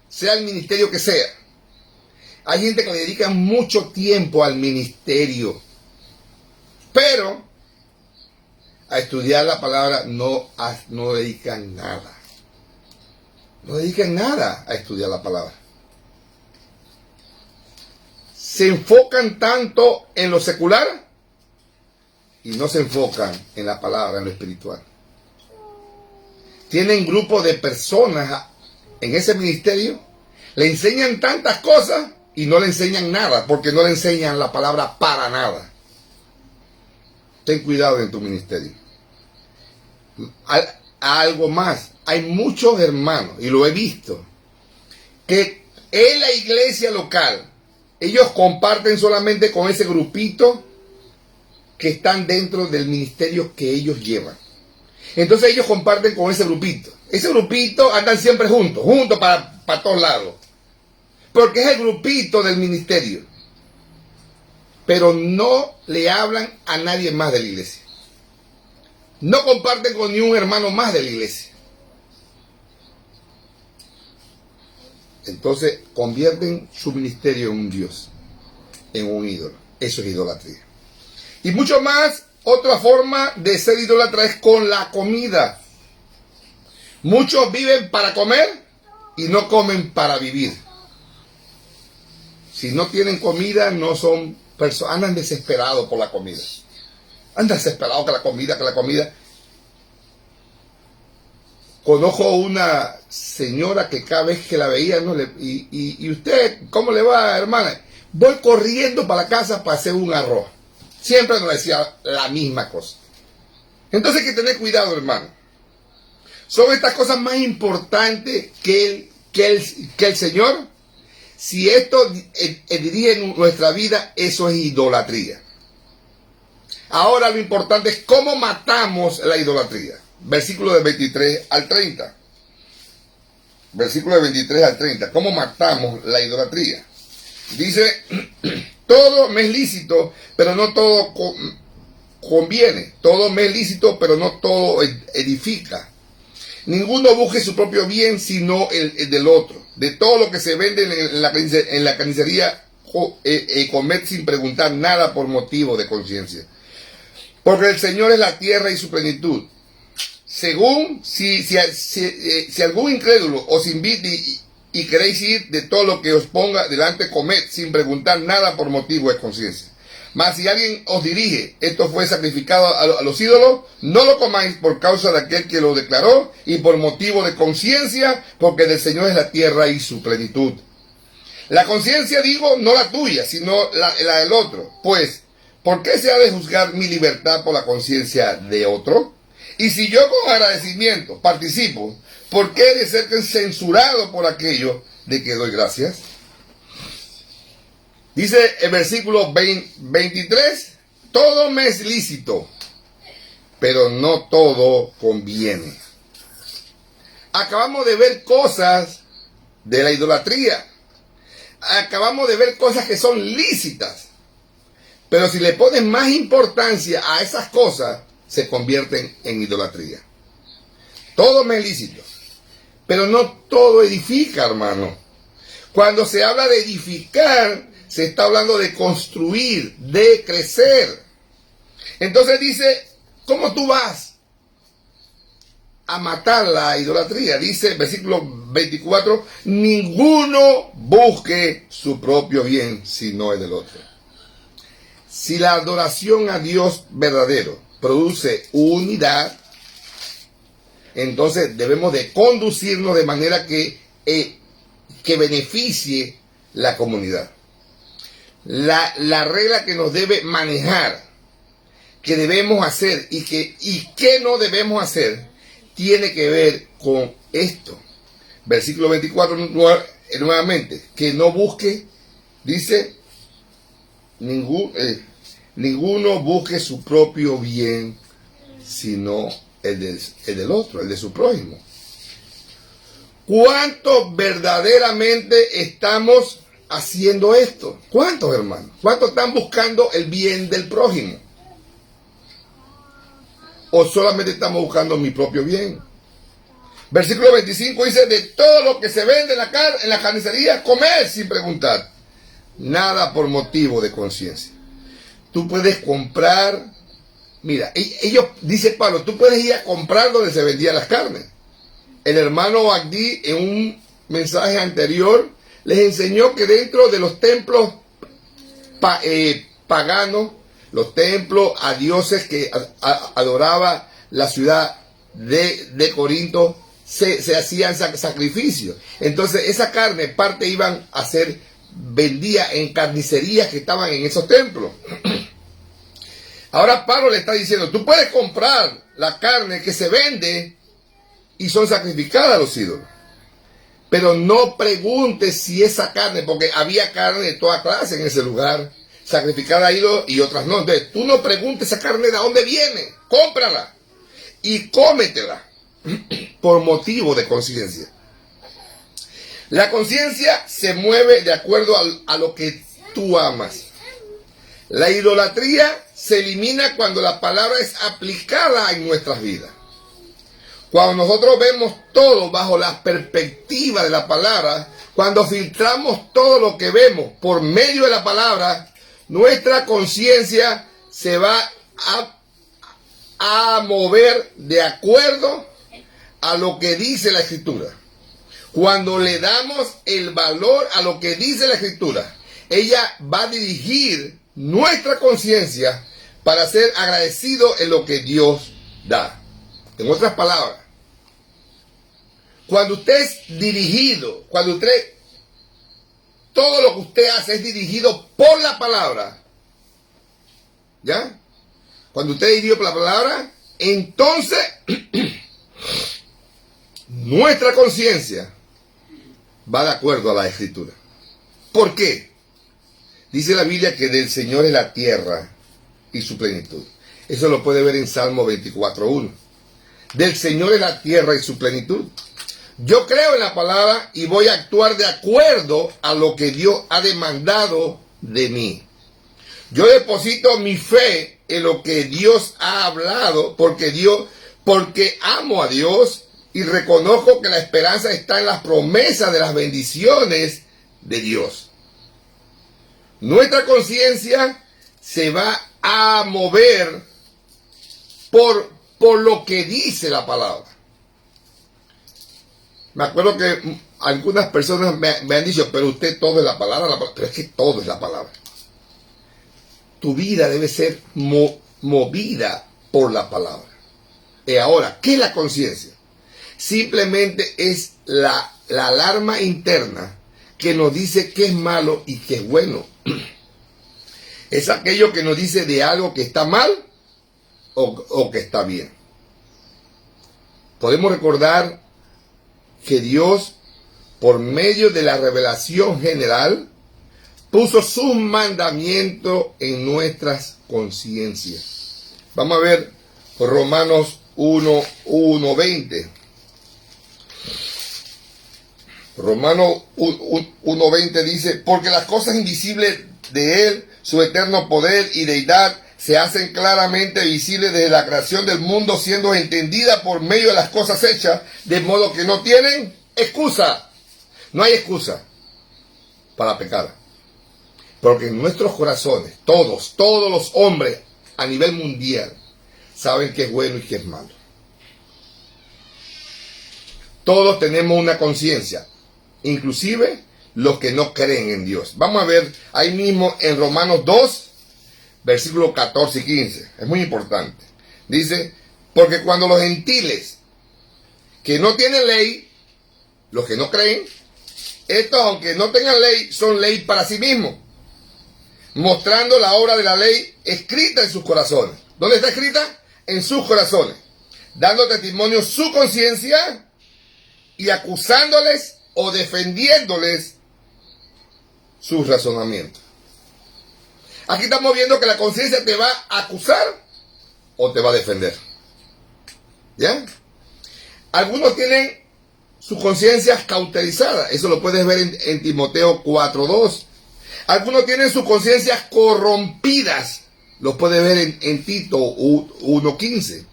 sea el ministerio que sea. Hay gente que le dedica mucho tiempo al ministerio, pero a estudiar la palabra no dedican nada. No dedican nada a estudiar la palabra. Se enfocan tanto en lo secular y no se enfocan en la palabra, en lo espiritual. Tienen grupos de personas en ese ministerio, le enseñan tantas cosas y no le enseñan nada, porque no le enseñan la palabra para nada. Ten cuidado en tu ministerio. Algo más, hay muchos hermanos, y lo he visto, que en la iglesia local, ellos comparten solamente con ese grupito que están dentro del ministerio que ellos llevan. Entonces ellos comparten con ese grupito. Ese grupito andan siempre juntos para todos lados. Porque es el grupito del ministerio. Pero no le hablan a nadie más de la iglesia. No comparten con ni un hermano más de la iglesia. Entonces convierten su ministerio en un Dios, en un ídolo. Eso es idolatría. Y mucho más, otra forma de ser idólatra es con la comida. Muchos viven para comer y no comen para vivir. Si no tienen comida, no son personas, andan desesperados por la comida. Andan desesperados que la comida. Conozco una señora que cada vez que la veía, ¿no? ¿Y usted cómo le va, hermana? Voy corriendo para la casa para hacer un arroz. Siempre nos decía la misma cosa. Entonces hay que tener cuidado, hermano. Son estas cosas más importantes que el Señor. Si esto dirige nuestra vida, eso es idolatría. Ahora lo importante es cómo matamos la idolatría. Versículo de 23 al 30. Versículo de 23 al 30. ¿Cómo matamos la idolatría? Dice, Todo me es lícito, pero no todo conviene. Todo me es lícito, pero no todo edifica. Ninguno busque su propio bien, sino el del otro. De todo lo que se vende en la carnicería, comed sin preguntar nada por motivo de conciencia. Porque el Señor es la tierra y su plenitud. Según, si algún incrédulo os invite y queréis ir, de todo lo que os ponga delante, comed sin preguntar nada por motivo de conciencia. Mas si alguien os dirige, esto fue sacrificado a los ídolos, no lo comáis por causa de aquel que lo declaró y por motivo de conciencia, porque del Señor es la tierra y su plenitud. La conciencia, digo, no la tuya, sino la del otro. Pues, ¿por qué se ha de juzgar mi libertad por la conciencia de otro? Y si yo con agradecimiento participo, ¿por qué he de ser censurado por aquello de que doy gracias? Dice el versículo 23, todo me es lícito, pero no todo conviene. Acabamos de ver cosas de la idolatría. Acabamos de ver cosas que son lícitas. Pero si le pones más importancia a esas cosas, se convierten en idolatría. Todo me es lícito, pero no todo edifica, hermano. Cuando se habla de edificar, se está hablando de construir, de crecer. Entonces dice, ¿cómo tú vas a matar la idolatría? Dice el versículo 24, ninguno busque su propio bien, sino el del otro. Si la adoración a Dios verdadero produce unidad, entonces debemos de conducirnos de manera que beneficie la comunidad. La regla que nos debe manejar, que debemos hacer y que no debemos hacer, tiene que ver con esto. Versículo 24 nuevamente, que no busque, dice, ninguno busque su propio bien, sino el del otro, el de su prójimo. ¿Cuántos verdaderamente estamos haciendo esto? ¿Cuántos, hermanos? ¿Cuántos están buscando el bien del prójimo? ¿O solamente estamos buscando mi propio bien? Versículo 25 dice, de todo lo que se vende en la carnicería, comer sin preguntar nada por motivo de conciencia. Tú puedes comprar, mira, dice Pablo, tú puedes ir a comprar donde se vendían las carnes. El hermano Agdi, en un mensaje anterior, les enseñó que dentro de los templos paganos, los templos a dioses que adoraba la ciudad de Corinto, se hacían sacrificios. Entonces esa carne, parte iban a ser vendida en carnicerías que estaban en esos templos. Ahora Pablo le está diciendo, tú puedes comprar la carne que se vende y son sacrificadas a los ídolos. Pero no preguntes si esa carne, porque había carne de toda clase en ese lugar, sacrificada a ídolos y otras no. Entonces, tú no preguntes esa carne de dónde viene, cómprala y cómetela por motivo de conciencia. La conciencia se mueve de acuerdo a lo que tú amas. La idolatría se elimina cuando la palabra es aplicada en nuestras vidas. Cuando nosotros vemos todo bajo la perspectiva de la palabra, cuando filtramos todo lo que vemos por medio de la palabra, nuestra conciencia se va a mover de acuerdo a lo que dice la Escritura. Cuando le damos el valor a lo que dice la Escritura, ella va a dirigir nuestra conciencia para ser agradecido en lo que Dios da. En otras palabras, cuando usted es dirigido, todo lo que usted hace es dirigido por la palabra, ¿ya? Cuando usted es dirigido por la palabra, entonces nuestra conciencia va de acuerdo a la Escritura. ¿Por qué? Dice la Biblia que del Señor es la tierra y su plenitud. Eso lo puede ver en Salmo 24:1. Del Señor es la tierra y su plenitud. Yo creo en la palabra y voy a actuar de acuerdo a lo que Dios ha demandado de mí. Yo deposito mi fe en lo que Dios ha hablado, porque amo a Dios y reconozco que la esperanza está en las promesas de las bendiciones de Dios. Nuestra conciencia se va a mover por lo que dice la palabra. Me acuerdo que algunas personas me han dicho, pero usted todo es la palabra, pero es que todo es la palabra. Tu vida debe ser movida por la palabra. Y ahora, ¿qué es la conciencia? Simplemente es la alarma interna que nos dice qué es malo y qué es bueno. Es aquello que nos dice de algo que está mal o que está bien. Podemos recordar que Dios, por medio de la revelación general, puso sus mandamientos en nuestras conciencias. Vamos a ver Romanos 1:20. Romanos 1:20 dice, porque las cosas invisibles de Él, su eterno poder y deidad, se hacen claramente visibles desde la creación del mundo, siendo entendidas por medio de las cosas hechas, de modo que no tienen excusa. No hay excusa para pecar. Porque en nuestros corazones, todos los hombres a nivel mundial, saben qué es bueno y qué es malo. Todos tenemos una conciencia, inclusive los que no creen en Dios. Vamos a ver ahí mismo en Romanos 2, versículos 14 y 15. Es muy importante. Dice, porque cuando los gentiles que no tienen ley, los que no creen, estos aunque no tengan ley, son ley para sí mismos, mostrando la obra de la ley escrita en sus corazones. ¿Dónde está escrita? En sus corazones, dando testimonio su conciencia y acusándoles o defendiéndoles sus razonamientos. Aquí estamos viendo que la conciencia te va a acusar o te va a defender. ¿Ya? Algunos tienen sus conciencias cauterizadas. Eso lo puedes ver en Timoteo 4:2. Algunos tienen sus conciencias corrompidas. Lo puedes ver en Tito 1:15.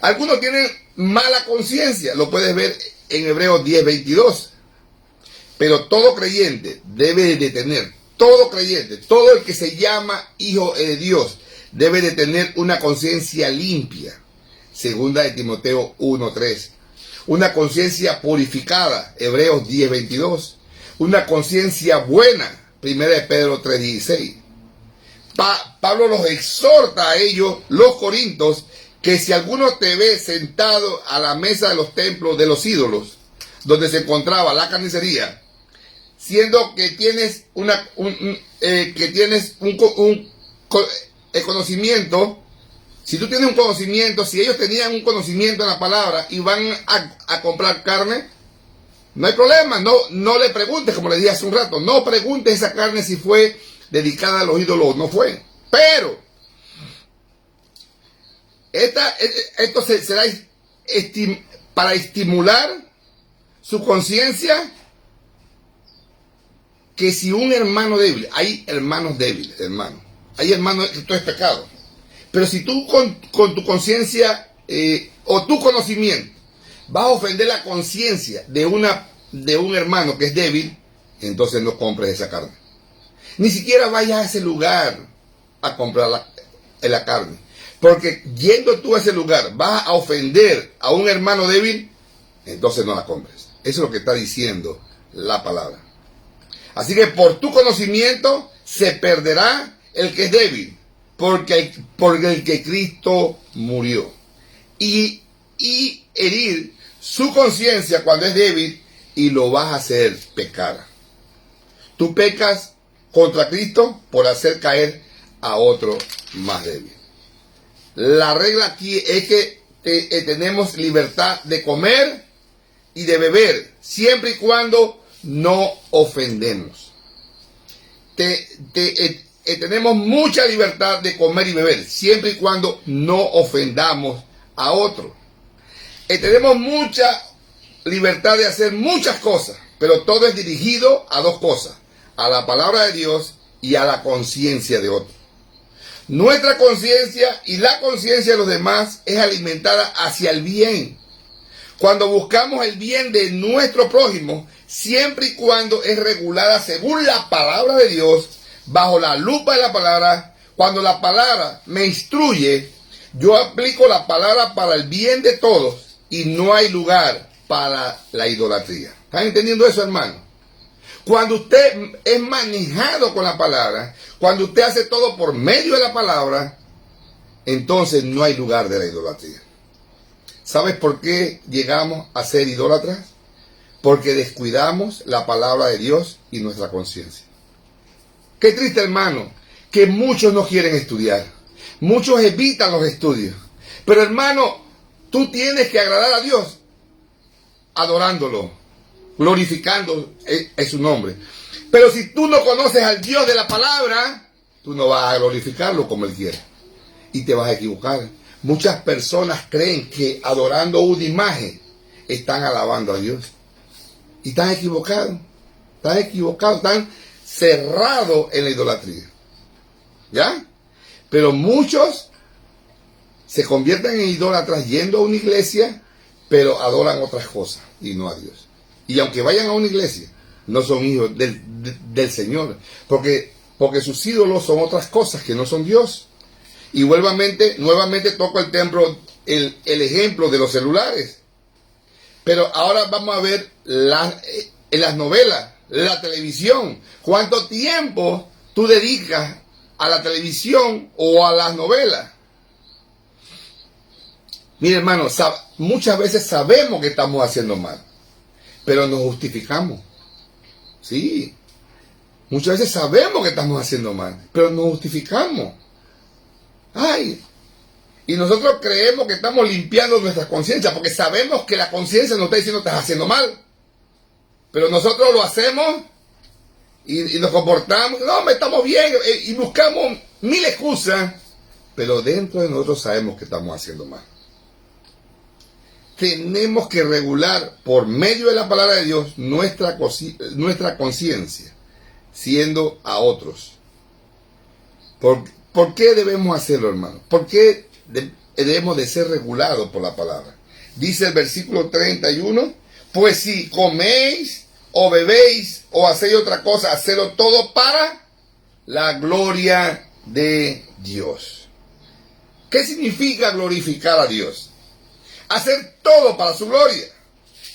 Algunos tienen mala conciencia. Lo puedes ver en Hebreos 10:22. Pero todo creyente debe de tener, todo creyente, todo el que se llama hijo de Dios, debe de tener una conciencia limpia. Segunda de Timoteo 1:3. Una conciencia purificada. Hebreos 10:22. Una conciencia buena. Primera de Pedro 3:16. Pablo los exhorta a ellos, los corintios, que si alguno te ve sentado a la mesa de los templos de los ídolos, donde se encontraba la carnicería, siendo que tienes un conocimiento, si tú tienes un conocimiento, si ellos tenían un conocimiento en la palabra y van a comprar carne, no hay problema, no le preguntes, como le dije hace un rato, no preguntes esa carne si fue dedicada a los ídolos o no fue. Pero esto será para estimular su conciencia, que si un hermano débil, hay hermanos débiles, hermano, hay hermanos que esto es pecado, pero si tú con tu conciencia o tu conocimiento vas a ofender la conciencia de un hermano que es débil, entonces no compres esa carne. Ni siquiera vayas a ese lugar a comprar la carne, porque yendo tú a ese lugar vas a ofender a un hermano débil, entonces no la compres. Eso es lo que está diciendo la palabra. Así que por tu conocimiento se perderá el que es débil, porque el que Cristo murió. Y herir su conciencia cuando es débil, y lo vas a hacer pecar. Tú pecas contra Cristo por hacer caer a otro más débil. La regla aquí es que tenemos libertad de comer y de beber, siempre y cuando no ofendemos. Tenemos mucha libertad de comer y beber, siempre y cuando no ofendamos a otro. Tenemos mucha libertad de hacer muchas cosas, pero todo es dirigido a dos cosas: a la palabra de Dios y a la conciencia de otro. Nuestra conciencia y la conciencia de los demás es alimentada hacia el bien. Cuando buscamos el bien de nuestro prójimo, siempre y cuando es regulada según la palabra de Dios, bajo la lupa de la palabra, cuando la palabra me instruye, yo aplico la palabra para el bien de todos y no hay lugar para la idolatría. ¿Están entendiendo eso, hermano? Cuando usted es manejado con la palabra, cuando usted hace todo por medio de la palabra, entonces no hay lugar de la idolatría. ¿Sabes por qué llegamos a ser idólatras? Porque descuidamos la palabra de Dios y nuestra conciencia. Qué triste, hermano, que muchos no quieren estudiar. Muchos evitan los estudios. Pero, hermano, tú tienes que agradar a Dios adorándolo, glorificando en su nombre. Pero si tú no conoces al Dios de la palabra, tú no vas a glorificarlo como Él quiere. Y te vas a equivocar. Muchas personas creen que adorando una imagen están alabando a Dios. Y están equivocados. Están cerrados en la idolatría. ¿Ya? Pero muchos se convierten en idólatras yendo a una iglesia, pero adoran otras cosas y no a Dios. Y aunque vayan a una iglesia, no son hijos del Señor, porque sus ídolos son otras cosas que no son Dios. Y nuevamente toco el ejemplo de los celulares. Pero ahora vamos a ver en las novelas, la televisión. ¿Cuánto tiempo tú dedicas a la televisión o a las novelas? Mire, hermano, muchas veces sabemos que estamos haciendo mal, pero nos justificamos. Sí, muchas veces sabemos que estamos haciendo mal, pero nos justificamos. Ay, y nosotros creemos que estamos limpiando nuestra conciencia, porque sabemos que la conciencia nos está diciendo que estás haciendo mal. Pero nosotros lo hacemos y nos comportamos, no, estamos bien, y buscamos mil excusas, pero dentro de nosotros sabemos que estamos haciendo mal. Tenemos que regular por medio de la palabra de Dios nuestra conciencia, siendo a otros. ¿Por qué debemos hacerlo, hermano? ¿Por qué debemos de ser regulados por la palabra? Dice el versículo 31, pues si coméis o bebéis o hacéis otra cosa, hacedlo todo para la gloria de Dios. ¿Qué significa glorificar a Dios? Hacer todo para su gloria.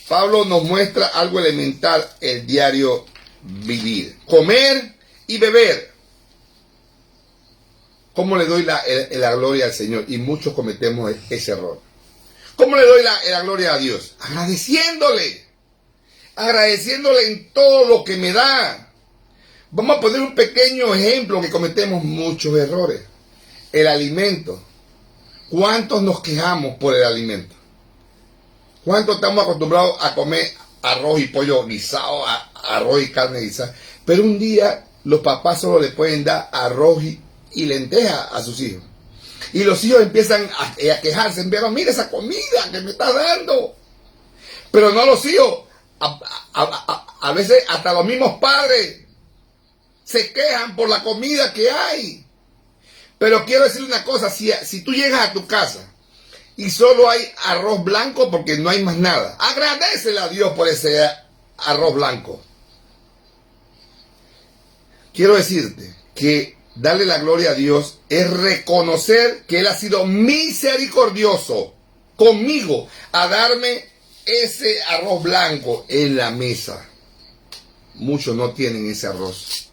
Pablo nos muestra algo elemental, el diario vivir. Comer y beber. ¿Cómo le doy la gloria al Señor? Y muchos cometemos ese error. ¿Cómo le doy la gloria a Dios? Agradeciéndole. Agradeciéndole en todo lo que me da. Vamos a poner un pequeño ejemplo que cometemos muchos errores. El alimento. ¿Cuántos nos quejamos por el alimento? ¿Cuántos estamos acostumbrados a comer arroz y pollo guisado, arroz y carne guisada? Pero un día los papás solo le pueden dar arroz y lentejas a sus hijos. Y los hijos empiezan a quejarse, pero mira esa comida que me está dando. Pero no los hijos, a veces hasta los mismos padres se quejan por la comida que hay. Pero quiero decir una cosa, si tú llegas a tu casa y solo hay arroz blanco porque no hay más nada, agradécele a Dios por ese arroz blanco. Quiero decirte que darle la gloria a Dios es reconocer que Él ha sido misericordioso conmigo a darme ese arroz blanco en la mesa. Muchos no tienen ese arroz.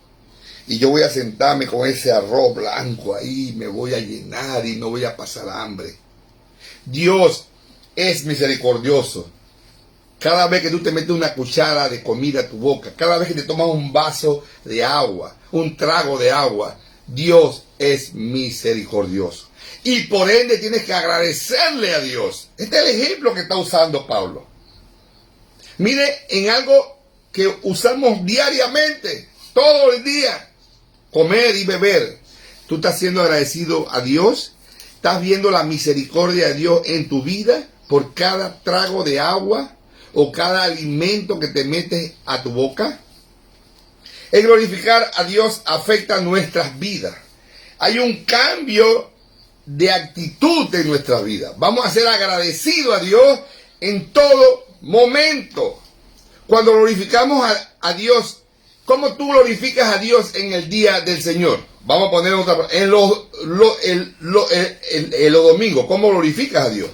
Y yo voy a sentarme con ese arroz blanco ahí, me voy a llenar y no voy a pasar hambre. Dios es misericordioso. Cada vez que tú te metes una cuchara de comida a tu boca, cada vez que te tomas un vaso de agua, un trago de agua, Dios es misericordioso. Y por ende tienes que agradecerle a Dios. Este es el ejemplo que está usando Pablo. Mire, en algo que usamos diariamente, todo el día, comer y beber. Tú estás siendo agradecido a Dios. Estás viendo la misericordia de Dios en tu vida por cada trago de agua o cada alimento que te metes a tu boca. El glorificar a Dios afecta nuestras vidas. hay un cambio de actitud en nuestra vida. Vamos a ser agradecidos a Dios en todo momento. Cuando glorificamos a Dios, ¿cómo tú glorificas a Dios en el día del Señor? Vamos a poner otra, en los domingos, ¿cómo glorificas a Dios?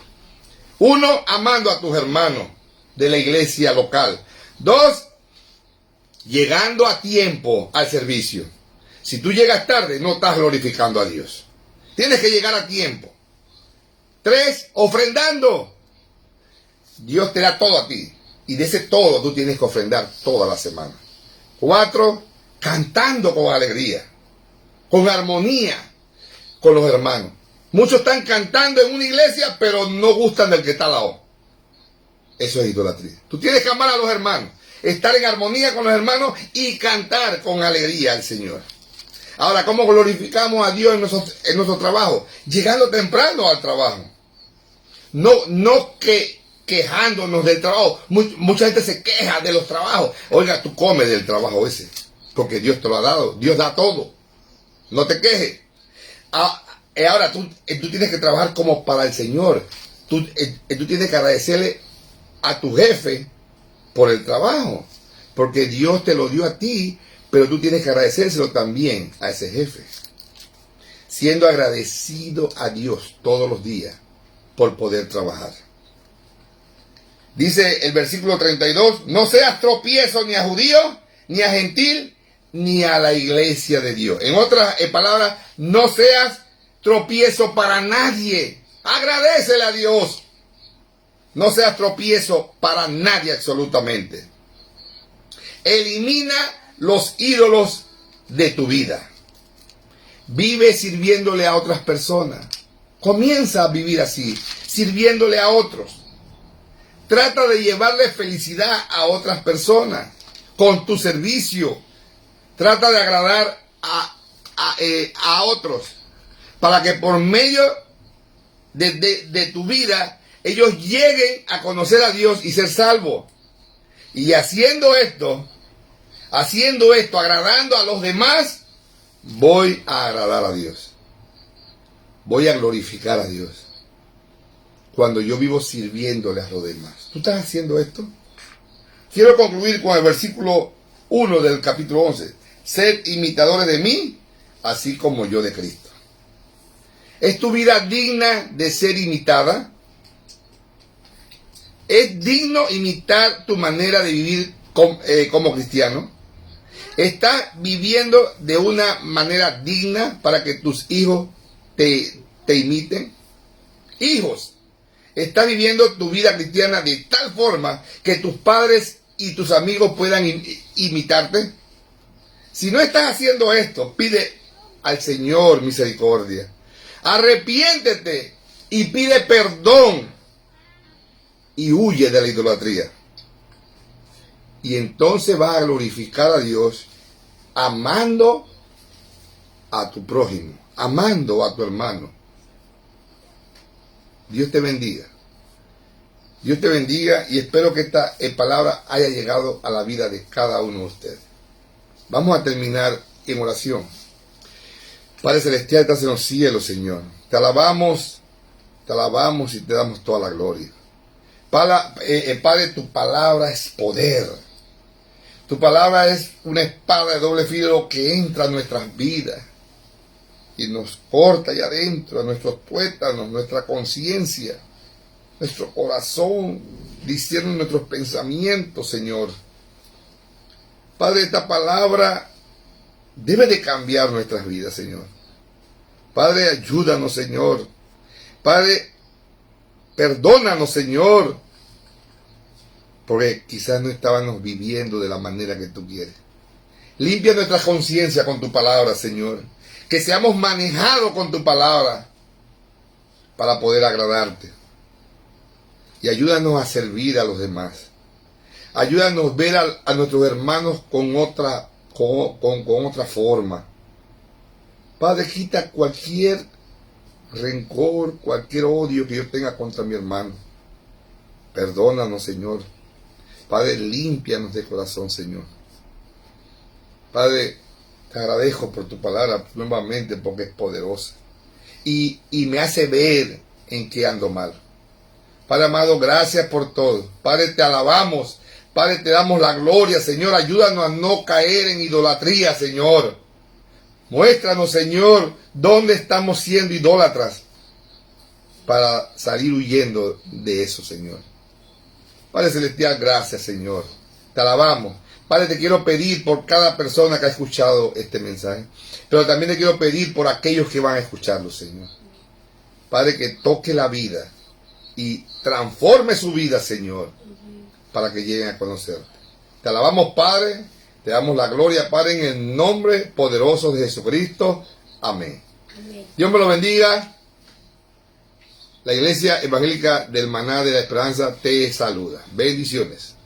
1, amando a tus hermanos de la iglesia local. 2, llegando a tiempo al servicio. Si tú llegas tarde, no estás glorificando a Dios. Tienes que llegar a tiempo. 3, ofrendando. Dios te da todo a ti. Y de ese todo tú tienes que ofrendar toda la semana. 4, cantando con alegría, con armonía con los hermanos. Muchos están cantando en una iglesia, pero no gustan del que está al lado. Eso es idolatría. Tú tienes que amar a los hermanos, estar en armonía con los hermanos y cantar con alegría al Señor. Ahora, ¿cómo glorificamos a Dios en nuestro trabajo? Llegando temprano al trabajo. No quejándonos del trabajo. Mucha gente se queja de los trabajos. Oiga, tú comes del trabajo ese, porque Dios te lo ha dado. Dios da todo. No te quejes. Ahora tú tienes que trabajar como para el Señor. Tú tienes que agradecerle a tu jefe por el trabajo, porque Dios te lo dio a ti, pero tú tienes que agradecérselo también a ese jefe. Siendo agradecido a Dios todos los días por poder trabajar. Dice el versículo 32, no seas tropiezo ni a judío, ni a gentil, ni a la iglesia de Dios. En otras palabras, no seas tropiezo para nadie. Agradécele a Dios. No seas tropiezo para nadie absolutamente. Elimina los ídolos de tu vida. Vive sirviéndole a otras personas. Comienza a vivir así, sirviéndole a otros. Trata de llevarle felicidad a otras personas con tu servicio. Trata de agradar a otros para que por medio de tu vida ellos lleguen a conocer a Dios y ser salvos. Y haciendo esto, agradando a los demás, voy a agradar a Dios. Voy a glorificar a Dios. Cuando yo vivo sirviéndole a los demás. ¿Tú estás haciendo esto? Quiero concluir con el versículo 1 del capítulo 11. Sed imitadores de mí, así como yo de Cristo. ¿Es tu vida digna de ser imitada? ¿Es digno imitar tu manera de vivir como cristiano? ¿Estás viviendo de una manera digna para que tus hijos te imiten? Hijos, ¿estás viviendo tu vida cristiana de tal forma que tus padres y tus amigos puedan imitarte? Si no estás haciendo esto, pide al Señor misericordia. Arrepiéntete y pide perdón y huye de la idolatría. Y entonces vas a glorificar a Dios amando a tu prójimo, amando a tu hermano. Dios te bendiga. Dios te bendiga y espero que esta palabra haya llegado a la vida de cada uno de ustedes. Vamos a terminar en oración. Padre Celestial, estás en los cielos, Señor. Te alabamos y te damos toda la gloria. Padre, tu palabra es poder. Tu palabra es una espada de doble filo que entra a nuestras vidas y nos corta allá adentro, a nuestros tuétanos, nuestra conciencia, nuestro corazón, diciendo nuestros pensamientos, Señor. Padre, esta palabra debe de cambiar nuestras vidas, Señor. Padre, ayúdanos, Señor. Padre, perdónanos, Señor, porque quizás no estábamos viviendo de la manera que tú quieres. Limpia nuestra conciencia con tu palabra, Señor. Que seamos manejados con tu palabra para poder agradarte. Y ayúdanos a servir a los demás. Ayúdanos a ver a nuestros hermanos con otra forma. Padre, quita cualquier rencor, cualquier odio que yo tenga contra mi hermano. Perdónanos, Señor. Padre, límpianos de corazón, Señor. Padre, Te agradezco por tu palabra nuevamente porque es poderosa. Y me hace ver en qué ando mal. Padre amado, gracias por todo. Padre, te alabamos. Padre, te damos la gloria, Señor. Ayúdanos a no caer en idolatría, Señor. Muéstranos, Señor, dónde estamos siendo idólatras para salir huyendo de eso, Señor. Padre Celestial, gracias, Señor. Te alabamos. Padre, te quiero pedir por cada persona que ha escuchado este mensaje, pero también te quiero pedir por aquellos que van a escucharlo, Señor. Padre, que toque la vida y transforme su vida, Señor, para que lleguen a conocerte. Te alabamos, Padre, te damos la gloria, Padre, en el nombre poderoso de Jesucristo. Amén. Amén. Dios me lo bendiga. La Iglesia Evangélica del Maná de la Esperanza te saluda. Bendiciones.